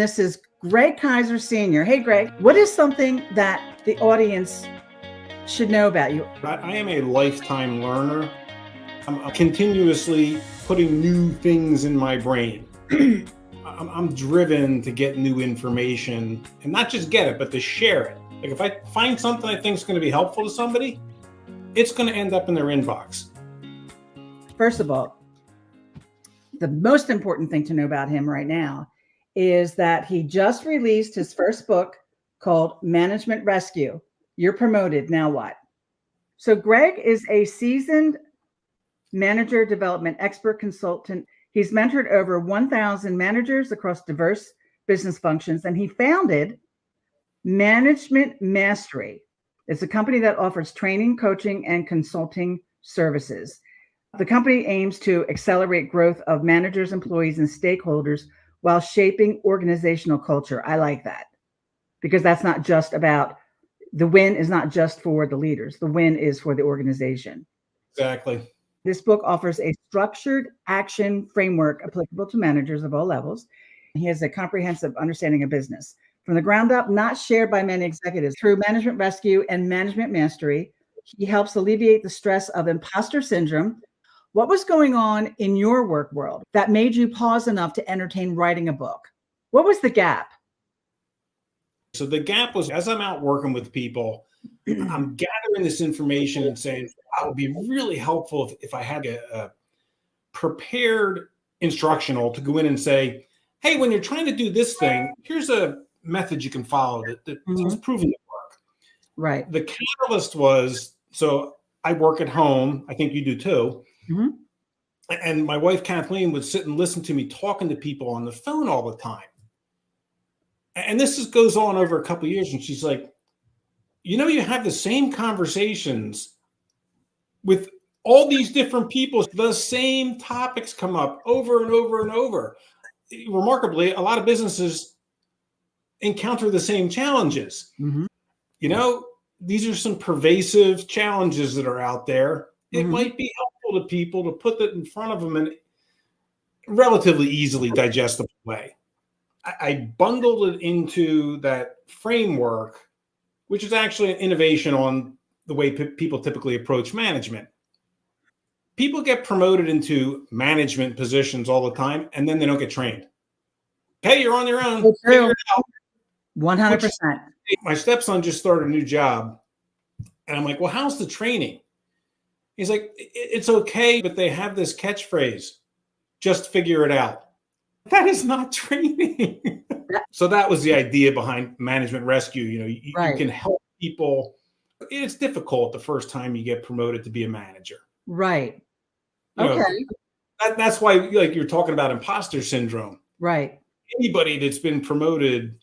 This is Greg Kaiser Sr. Hey, Greg, what is something that the audience should know about you? I am a lifetime learner. I'm continuously putting new things in my brain. I'm driven to get new information and not just get it, but to share it. Like if I find something I think is going to be helpful to somebody, it's going to end up in their inbox. First of all, the most important thing to know about him right now is that he just released his first book called Management Rescue. You're promoted, now what? So Greg is a seasoned manager development expert consultant. He's mentored over 1,000 managers across diverse business functions, and he founded Management Mastery. It's a company that offers training, coaching, and consulting services. The company aims to accelerate growth of managers, employees, and stakeholders while shaping organizational culture. I like that because that's not just about the win is not just for the leaders. The win is for the organization. Exactly. This book offers a structured action framework applicable to managers of all levels. He has a comprehensive understanding of business from the ground up, not shared by many executives. Through Management Rescue and Management Mastery, he helps alleviate the stress of imposter syndrome. What was going on in your work world that made you pause enough to entertain writing a book? What was the gap? So the gap was, as I'm out working with people, I'm gathering this information and saying, it would be really helpful if I had a prepared instructional to go in and say, hey, when you're trying to do this thing, here's a method you can follow that's proven to work. Right. The catalyst was, so I work at home. I think you do too. Mm-hmm. And my wife, Kathleen, would sit and listen to me talking to people on the phone all the time. And this goes on over a couple of years. And she's like, you have the same conversations with all these different people. The same topics come up over and over and over. Remarkably, a lot of businesses encounter the same challenges. Mm-hmm. These are some pervasive challenges that are out there. It might be helpful to people to put that in front of them in a relatively easily digestible way. I bundled it into that framework, which is actually an innovation on the way people typically approach management. People get promoted into management positions all the time, and then they don't get trained. Hey, you're on your own. Figure it out. 100%. My stepson just started a new job, and I'm like, well, how's the training? He's like, it's okay, but they have this catchphrase, just figure it out. That is not training. So that was the idea behind Management Rescue. You can help people. It's difficult the first time you get promoted to be a manager. Right. Okay. That's why, you're talking about imposter syndrome. Right. Anybody that's been promoted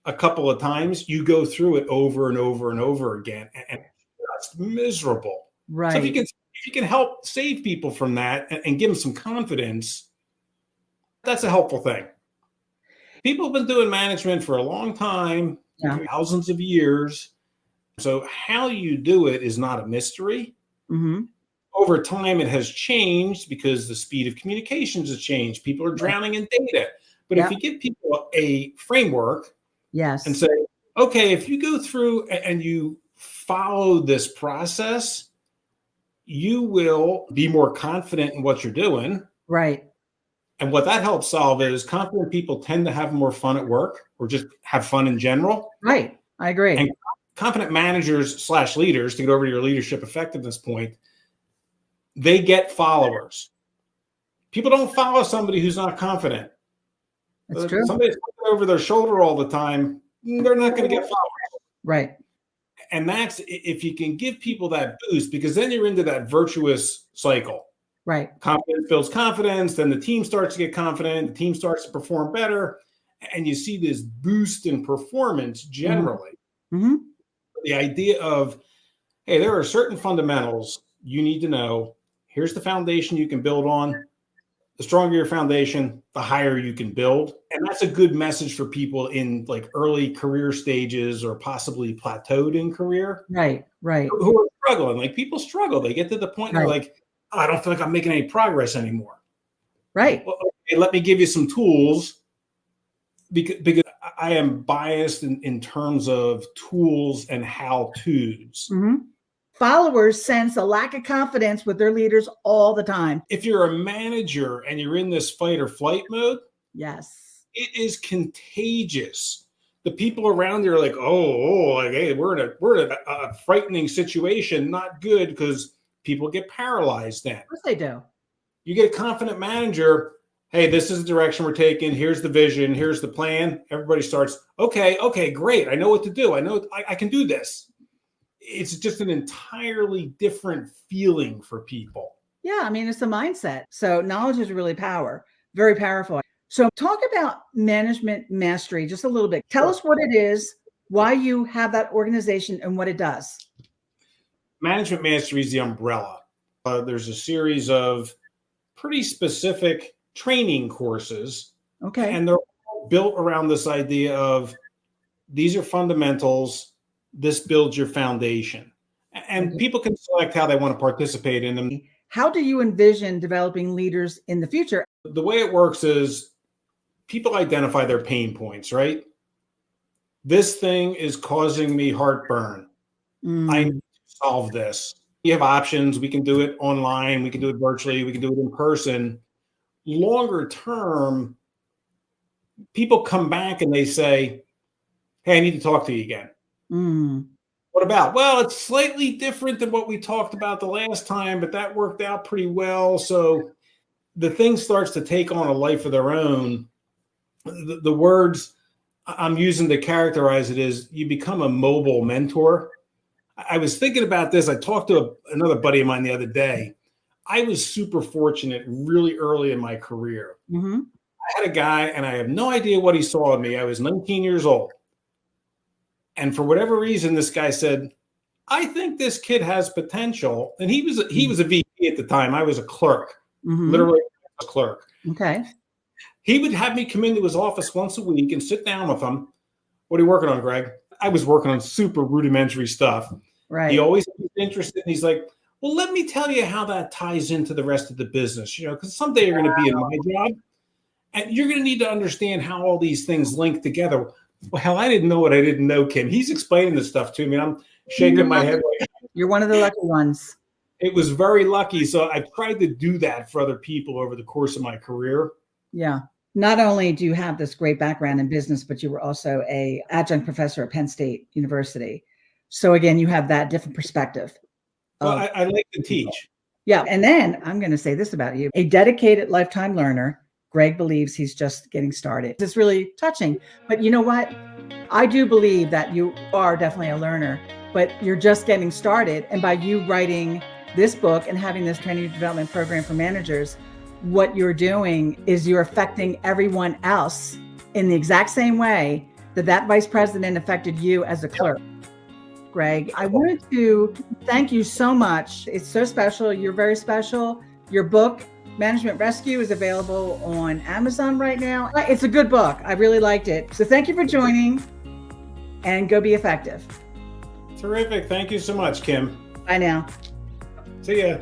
a couple of times, you go through it over and over and over again, and it's miserable. Right. So if you can help save people from that and give them some confidence, that's a helpful thing. People have been doing management for a long time, thousands of years. So how you do it is not a mystery. Mm-hmm. Over time, it has changed because the speed of communications has changed. People are drowning in data. But if you give people a framework and say, okay, if you go through and you follow this process, you will be more confident in what you're doing. Right. And what that helps solve is confident people tend to have more fun at work or just have fun in general. Right. I agree. And confident managers / leaders, to get over to your leadership effectiveness point, they get followers. People don't follow somebody who's not confident. That's true. Somebody's looking over their shoulder all the time, they're not going to get followers. Right. And that's if you can give people that boost, because then you're into that virtuous cycle. Right. Confidence builds confidence. Then the team starts to get confident. The team starts to perform better. And you see this boost in performance generally. Mm-hmm. The idea of, hey, there are certain fundamentals you need to know. Here's the foundation you can build on. The stronger your foundation, the higher you can build. And that's a good message for people in early career stages or possibly plateaued in career. Right. Who are struggling. People struggle. They get to the point where I don't feel like I'm making any progress anymore. Right. Well, okay, let me give you some tools because I am biased in terms of tools and how-tos. Mm-hmm. Followers sense a lack of confidence with their leaders all the time. If you're a manager and you're in this fight or flight mode, yes, it is contagious. The people around you are like, like, hey, we're in a frightening situation, not good, because people get paralyzed then. Of course they do. You get a confident manager, hey, this is the direction we're taking. Here's the vision. Here's the plan. Everybody starts, okay, great. I know what to do. I know I can do this. It's just an entirely different feeling for people. Yeah, I mean, it's a mindset. So knowledge is really very powerful. So talk about management mastery just a little bit. Tell us what it is, why you have that organization, and what it does. Management mastery is the umbrella. There's a series of pretty specific training courses. Okay. And they're all built around this idea of these are fundamentals. This builds your foundation. And people can select how they want to participate in them. How do you envision developing leaders in the future? The way it works is people identify their pain points, right? This thing is causing me heartburn. I need to solve this. You have options. We can do it online. We can do it virtually. We can do it in person. Longer term, people come back and they say, hey, I need to talk to you again. What about? Well, it's slightly different than what we talked about the last time, but that worked out pretty well. So the thing starts to take on a life of their own. The words I'm using to characterize it is you become a mobile mentor. I was thinking about this. I talked to another buddy of mine the other day. I was super fortunate really early in my career. I had a guy, and I have no idea what he saw in me. I was 19 years old. And for whatever reason, this guy said, I think this kid has potential. And he was a VP at the time. I was a clerk, literally a clerk. Okay. He would have me come into his office once a week and sit down with him. What are you working on, Greg? I was working on super rudimentary stuff. Right. He always was interested. And he's like, well, let me tell you how that ties into the rest of the business, because someday you're going to be in my job and you're going to need to understand how all these things link together. Well, hell, I didn't know what I didn't know, Kim. He's explaining this stuff to me. And I'm shaking my head. You're one of the lucky ones. It was very lucky. So I tried to do that for other people over the course of my career. Yeah. Not only do you have this great background in business, but you were also an adjunct professor at Penn State University. So again, you have that different perspective. Well, I like to teach. Yeah. And then I'm going to say this about you, a dedicated lifetime learner. Greg believes he's just getting started. It's really touching. But you know what? I do believe that you are definitely a learner, but you're just getting started. And by you writing this book and having this training and development program for managers, what you're doing is you're affecting everyone else in the exact same way that vice president affected you as a clerk. Greg, I wanted to thank you so much. It's so special. You're very special. Your book, Management Rescue, is available on Amazon right now. It's a good book. I really liked it. So thank you for joining, and go be effective. Terrific. Thank you so much, Kim. Bye now. See ya.